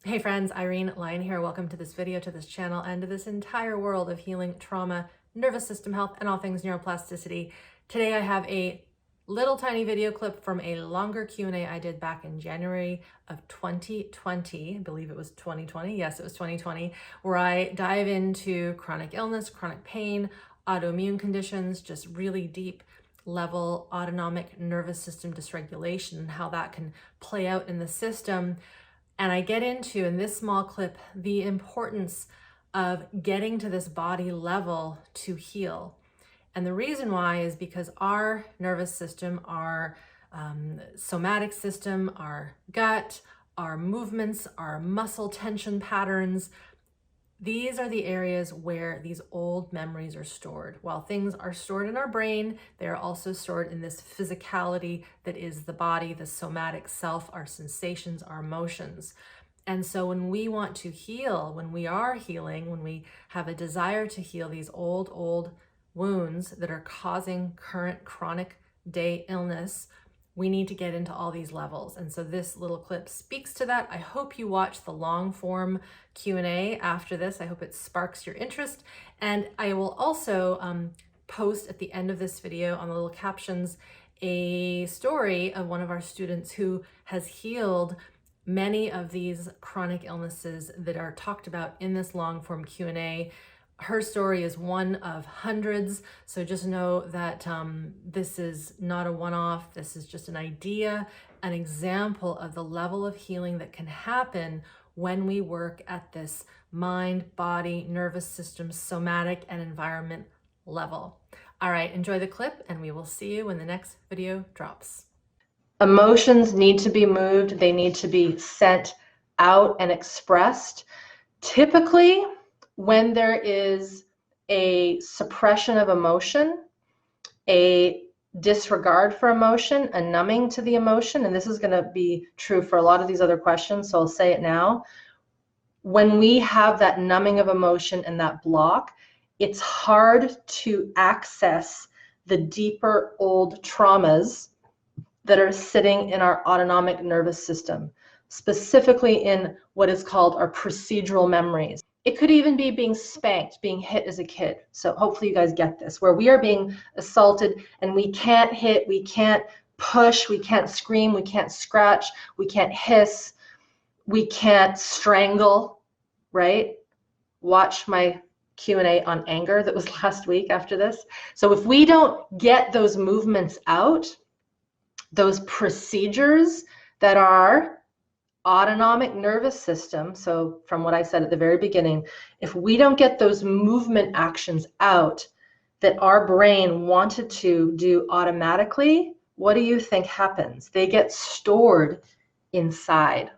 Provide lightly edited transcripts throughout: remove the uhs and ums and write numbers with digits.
Hey friends, Irene Lyon here. Welcome to this video, to this channel, and to this entire world of healing, trauma, nervous system health, and all things neuroplasticity. Today I have a little tiny video clip from a longer Q&A I did back in January of 2020. I believe it was 2020. Yes, it was 2020, where I dive into chronic illness, chronic pain, autoimmune conditions, just really deep level autonomic nervous system dysregulation and how that can play out in the system. And I get into, in this small clip, the importance of getting to this body level to heal. And the reason why is because our nervous system, our somatic system, our gut, our movements, our muscle tension patterns, these are the areas where these old memories are stored. While things are stored in our brain, they are also stored in this physicality that is the body, the somatic self, our sensations, our emotions. And so when we want to heal, when we are healing, when we have a desire to heal these old wounds that are causing current chronic day illness, we need to get into all these levels. And so this little clip speaks to that. I hope you watch the long form Q&A after this. I hope it sparks your interest. And I will also post at the end of this video on the little captions a story of one of our students who has healed many of these chronic illnesses that are talked about in this long form Q&A. Her story is one of hundreds, so just know that this is not a one-off. This is just an idea, an example of the level of healing that can happen when we work at this mind, body, nervous system, somatic, and environment level. All right, enjoy the clip, and we will see you when the next video drops. Emotions need to be moved. They need to be sent out and expressed. Typically, when there is a suppression of emotion, a disregard for emotion, a numbing to the emotion, and this is going to be true for a lot of these other questions, so I'll say it now. When we have that numbing of emotion and that block, it's hard to access the deeper old traumas that are sitting in our autonomic nervous system, specifically in what is called our procedural memories. It could even be being spanked, being hit as a kid. So hopefully you guys get this, where we are being assaulted and we can't hit, we can't push, we can't scream, we can't scratch, we can't hiss, we can't strangle, right? Watch my Q&A on anger that was last week after this. So if we don't get those movements out, those procedures that are autonomic nervous system, so from what I said at the very beginning, if we don't get those movement actions out that our brain wanted to do automatically, what do you think happens? They get stored inside.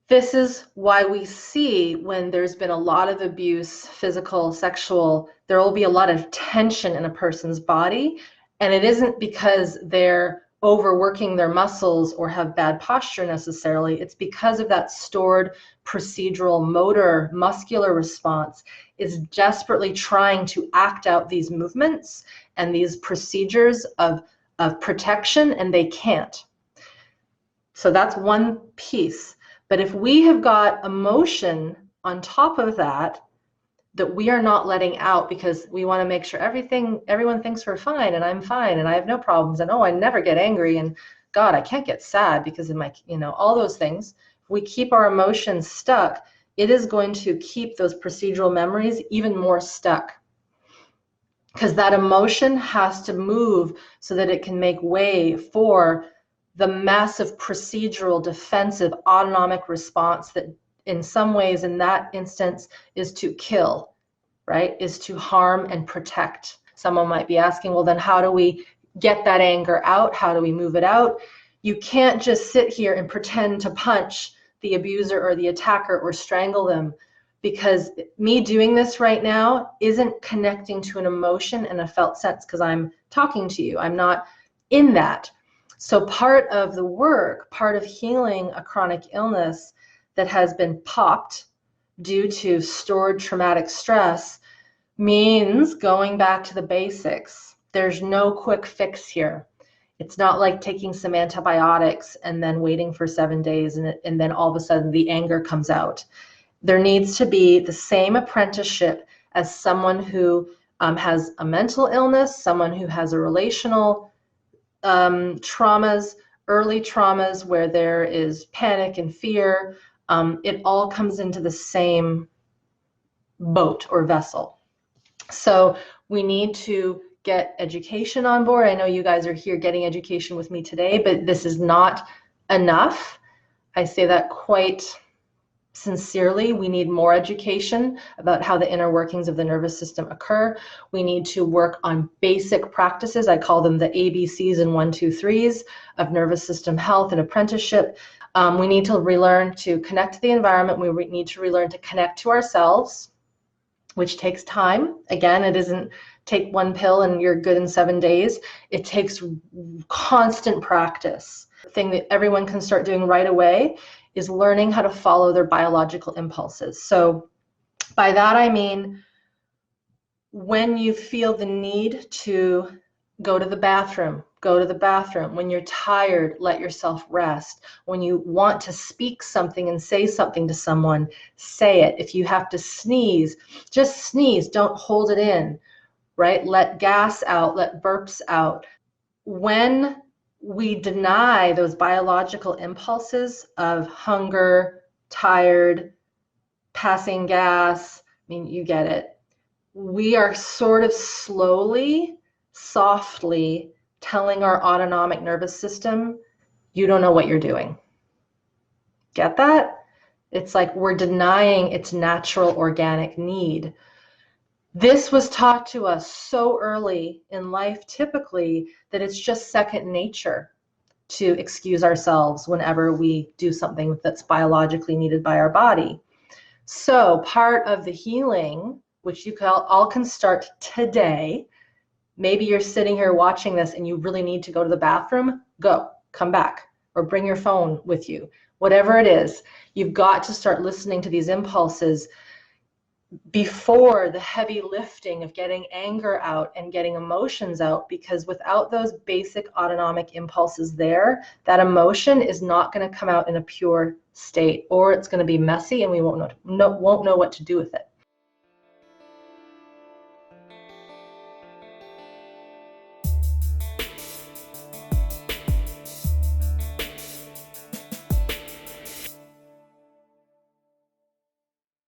This is why we see when there's been a lot of abuse, physical, sexual, there will be a lot of tension in a person's body. And it isn't because they're overworking their muscles or have bad posture necessarily. It's because of that stored procedural motor muscular response is desperately trying to act out these movements and these procedures of protection, and they can't. So that's one piece. But if we have got emotion on top of that, that we are not letting out because we want to make sure everyone thinks we're fine and I'm fine and I have no problems and oh, I never get angry and God, I can't get sad because of my, all those things. If we keep our emotions stuck, it is going to keep those procedural memories even more stuck, because that emotion has to move so that it can make way for the massive procedural defensive autonomic response that in some ways in that instance is to kill, right? Is to harm and protect. Someone might be asking, well, then how do we get that anger out? How do we move it out? You can't just sit here and pretend to punch the abuser or the attacker or strangle them, because me doing this right now isn't connecting to an emotion and a felt sense because I'm talking to you. I'm not in that. So part of the work, part of healing a chronic illness that has been popped due to stored traumatic stress means going back to the basics. There's no quick fix here. It's not like taking some antibiotics and then waiting for 7 days and then all of a sudden the anger comes out. There needs to be the same apprenticeship as someone who has a mental illness, someone who has a relational traumas, early traumas where there is panic and fear. It all comes into the same boat or vessel. So we need to get education on board. I know you guys are here getting education with me today, but this is not enough. I say that quite sincerely. We need more education about how the inner workings of the nervous system occur. We need to work on basic practices. I call them the ABCs and 1, 2, 3s of nervous system health and apprenticeship. We need to relearn to connect to the environment. We need to relearn to connect to ourselves, which takes time. Again, it isn't take one pill and you're good in 7 days. It takes constant practice. The thing that everyone can start doing right away is learning how to follow their biological impulses. So by that I mean, when you feel the need to go to the bathroom, go to the bathroom. When you're tired, let yourself rest. When you want to speak something and say something to someone, say it. If you have to sneeze, just sneeze. Don't hold it in, right? Let gas out, let burps out. When we deny those biological impulses of hunger, tired, passing gas, I mean, you get it. We are sort of slowly, softly telling our autonomic nervous system, you don't know what you're doing. Get that? It's like we're denying its natural organic need. This was taught to us so early in life, typically, that it's just second nature to excuse ourselves whenever we do something that's biologically needed by our body. So part of the healing, which you all can start today, maybe you're sitting here watching this and you really need to go to the bathroom, go, come back, or bring your phone with you. Whatever it is, you've got to start listening to these impulses before the heavy lifting of getting anger out and getting emotions out, because without those basic autonomic impulses there, that emotion is not going to come out in a pure state, or it's going to be messy and we won't know what to do with it.